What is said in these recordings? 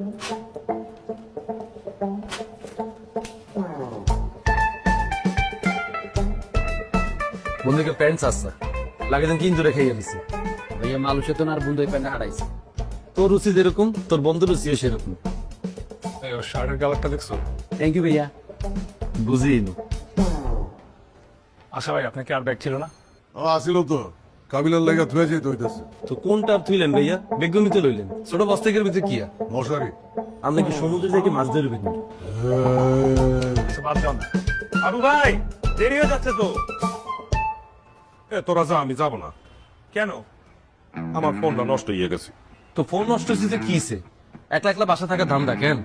বন্ধুকে প্যান্টস আসছে লাগে দেন কিন জোরে খেয়ে গেছি ভাইয়া মালু সে তো আর বন্ধু প্যান্ট হারাইছে তোর রুচি যেরকম তোর বন্ধুর রুচিও সেরকম। শার্টের কালারটা দেখছো? থ্যাংক ইউ ভাইয়া। বুঝিনি আশা ভাই আপনার কি আর ব্যাগ ছিল না? আসিল তো কাবিলার লেগে ধুয়ে যেতে হইতেছে। তো কোনটা থুইলেন ভাইয়া? বেগুনিতে লইলেন ছোট বস্তাকের ভিতরে কি আর মশারি আপনি কি সমুদ্রে থেকে মাছ ধরবেন? আচ্ছা, বাদ দাও না। আবু ভাই দেরি হয়ে যাচ্ছে তো। তোরা যা, আমি যাবো না। কেন? আমার ফোনটা নষ্ট হয়ে গেছে। তো ফোন নষ্ট হয়েছে কি হইছে? একলা একলা বাসা থাকা ধান্দা কেন?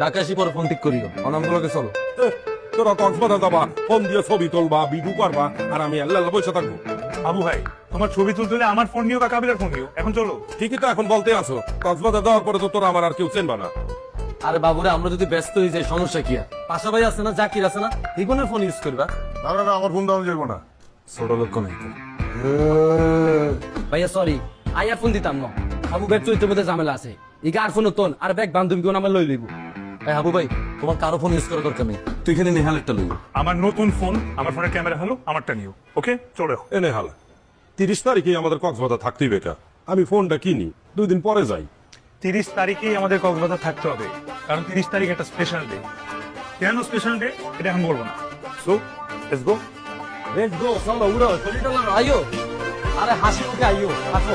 ঢাকা আসি পরে ফোন ঠিক করিও অনামগুলোকে চলো। তোরা কক্সবাজার যাবা, ফোন দিয়ে ছবি তুলবা, ভিডিও করবা, আর আমি আল্লাহ বসে থাকবো। আবু ভাই তোমার ছবি তুলতে হলে আমার ফোন নিও বা কাবিলার ফোন নিও। এখন চলো। ঠিকই তো এখন বলতে আছো, কক্সবাজার যাওয়ার পরে তো তোরা আমার আর কেউ চেনবা না। আরে বাবুরে আমরা যদি ব্যস্ত হয়ে যাই সমস্যা কি আর? পাশা ভাই আছে না, জাকির আছে না, ইগনের ফোন ইউজ করবা। না না না, আমার ফোন দেওয়া যাবো না। ছোট লোক নাই তো। ভাইয়া সরি আইয়ার ফোন দিতাম না। আবু ব্যাগ চরিত্রের মধ্যে ঝামেলা আছে। ইগা আর ফোন তোন আর ব্যাগ বান্ধবী কোন আমার লই লইব। ভাই আবু ভাই তোমার কারো ফোন ইউজ করার দরকার নেই, তুই এখানে নেহাল একটা লইব। আমার নতুন ফোন, আমার ফোনের ক্যামেরা ভালো, আমারটা নিও। ওকে চলো। এনে হাল 30 তারিখে আমাদের কক্সবাজার থাকতেই বেটা। আমি ফোনটা কিনি 2 দিন পরে যাই। 30 তারিখেই আমাদের কক্সবাজার থাকতে হবে, কারণ 30 তারিখ একটা স্পেশাল ডে। কেন স্পেশাল ডে এটা এখন বলবো না। So let's go. Let's go চলো উড়ো শরীরটা লাগো আইও। আরে হাসি মুখে আইও আসো।